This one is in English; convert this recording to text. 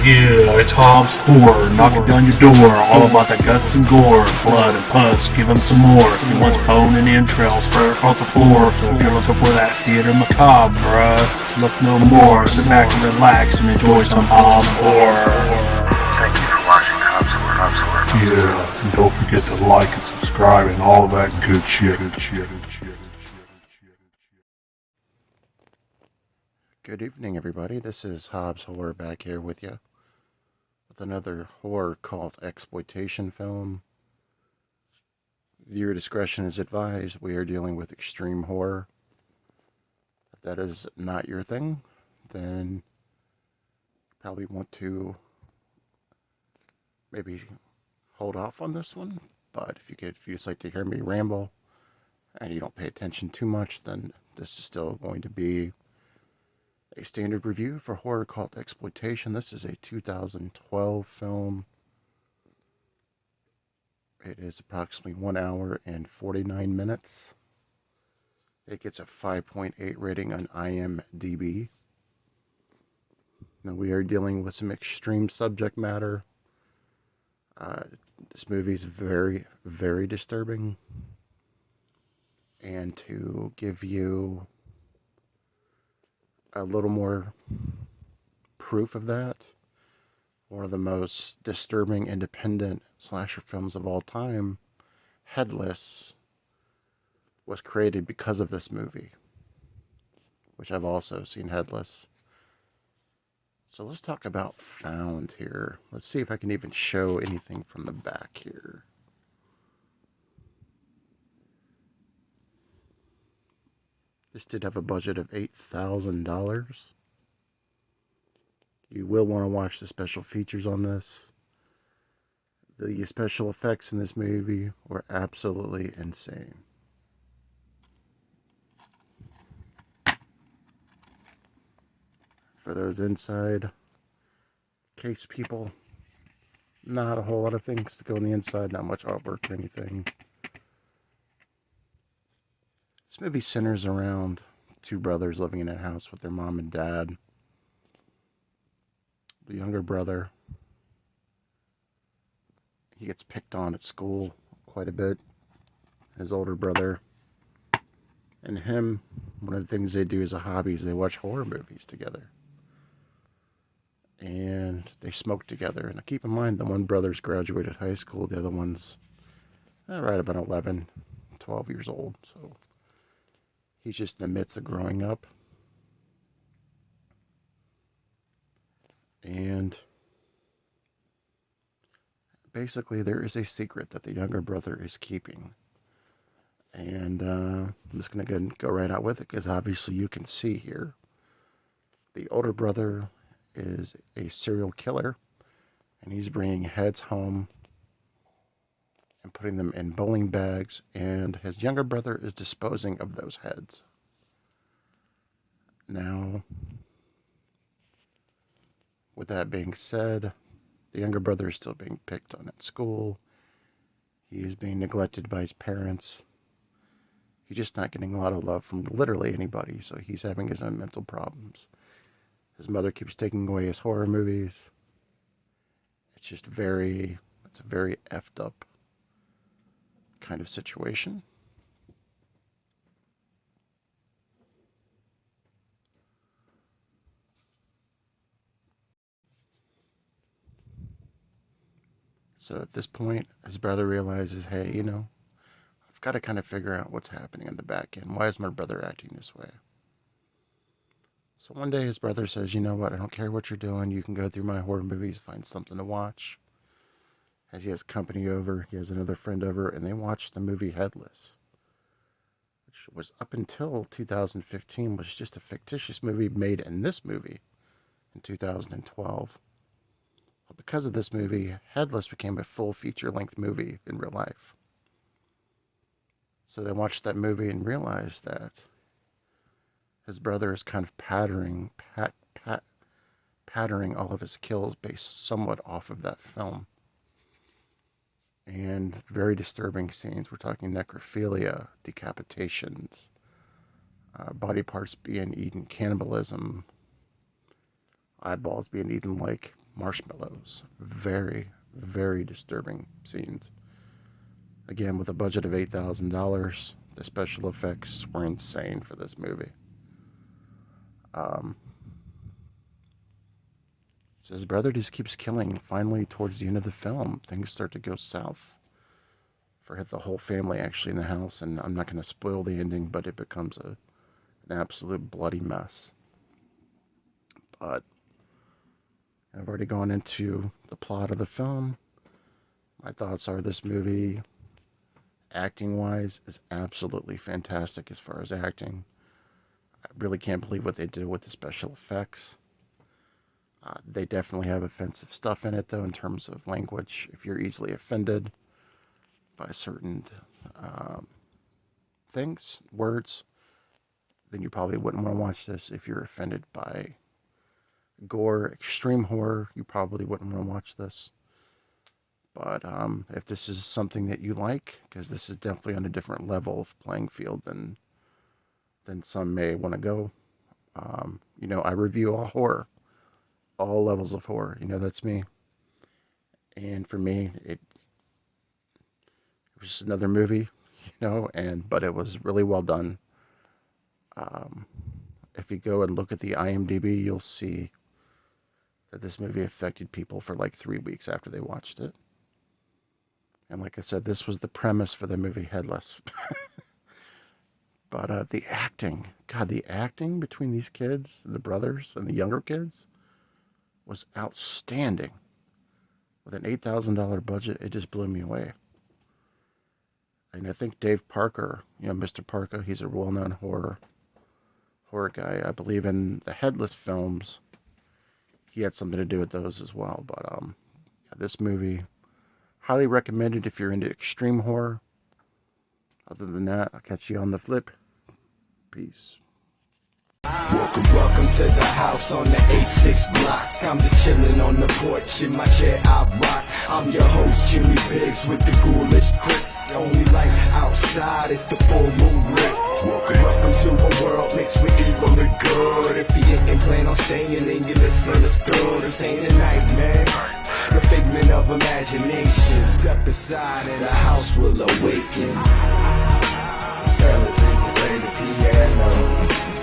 Yeah, it's Hobbs Horror, knocking down your door, all about the guts and gore, blood and pus, give him some more. He wants bone and entrails spread across the floor, so if you're looking for that theater macabre, bruh, look no more. Sit back and relax and enjoy some Hobbs Horror. Thank you for watching Hobbs Horror. Yeah, and don't forget to like and subscribe and all that good shit. Good evening, everybody. This is Hobbs Horror back here with you with another horror cult exploitation film. Viewer discretion is advised. We are dealing with extreme horror. If that is not your thing, then you probably want to maybe hold off on this one. But if you just like to hear me ramble and you don't pay attention too much, then this is still going to be a standard review for horror cult exploitation. This is a 2012 film. It is approximately 1 hour and 49 minutes. It gets a 5.8 rating on IMDb. Now we are dealing with some extreme subject matter. This movie is very, very disturbing. And to give you a little more proof of that, one of the most disturbing independent slasher films of all time, Headless, was created because of this movie, which I've also seen Headless. So let's talk about Found here. Let's see if I can even show anything from the back here. This did have a budget of $8,000. You will want to watch the special features on this. The special effects in this movie were absolutely insane. For those inside case people, not a whole lot of things to go on the inside, not much artwork or anything. This movie centers around two brothers living in a house with their mom and dad. The younger brother, he gets picked on at school quite a bit. His older brother and him, one of the things they do as a hobby is they watch horror movies together. And they smoke together. And keep in mind, the one brother's graduated high school, the other one's right about 11, 12 years old. So he's just in the midst of growing up. And basically there is a secret that the younger brother is keeping. And I'm just going to go right out with it because obviously you can see here. The older brother is a serial killer. And he's bringing heads home and putting them in bowling bags. And his younger brother is disposing of those heads. Now, with that being said, the younger brother is still being picked on at school. He is being neglected by his parents. He's just not getting a lot of love from literally anybody, so he's having his own mental problems. His mother keeps taking away his horror movies. It's a very effed up kind of situation. So at this point, his brother realizes, hey, I've got to kind of figure out what's happening in the back end. Why is my brother acting this way? So one day his brother says, you know what, I don't care what you're doing. You can go through my horror movies, find something to watch. As he has company over, he has another friend over, and they watch the movie Headless, which was up until 2015, was just a fictitious movie made in this movie in 2012. But because of this movie, Headless became a full feature-length movie in real life. So they watched that movie and realized that his brother is kind of patterning all of his kills based somewhat off of that film. And very disturbing scenes. We're talking necrophilia, decapitations, body parts being eaten, cannibalism, eyeballs being eaten like marshmallows. Very, very disturbing scenes. Again, with a budget of $8,000, the special effects were insane for this movie. So his brother just keeps killing. Finally, towards the end of the film, things start to go south for the whole family actually in the house. And I'm not going to spoil the ending, but it becomes an absolute bloody mess. But I've already gone into the plot of the film. My thoughts are this movie, acting-wise, is absolutely fantastic as far as acting. I really can't believe what they did with the special effects. They definitely have offensive stuff in it, though, in terms of language. If you're easily offended by certain things, words, then you probably wouldn't want to watch this. If you're offended by gore, extreme horror, you probably wouldn't want to watch this. But if this is something that you like, because this is definitely on a different level of playing field than some may want to go. I review all horror, all levels of horror. That's me. And for me, it was just another movie, but it was really well done. If you go and look at the IMDb, you'll see that this movie affected people for like 3 weeks after they watched it. And like I said, this was the premise for the movie Headless. But the acting between these kids, the brothers and the younger kids, was outstanding. With an $8,000 budget, it just blew me away. And I think Dave Parker, Mr. Parker, he's a well-known horror guy. I believe in the Headless films, he had something to do with those as well. But this movie, highly recommended if you're into extreme horror. Other than that, I'll catch you on the flip. Peace. Welcome to the house on the A6 block. I'm just chilling on the porch in my chair I rock. I'm your host Jimmy Biggs with the ghoulish clip. Only light outside is the full moon lit. Welcome to a world mixed with evil and good. If you ain't plan on staying, then you misunderstood. This ain't a nightmare, a figment of imagination. Step aside and the house will awaken. Skeleton, play the piano.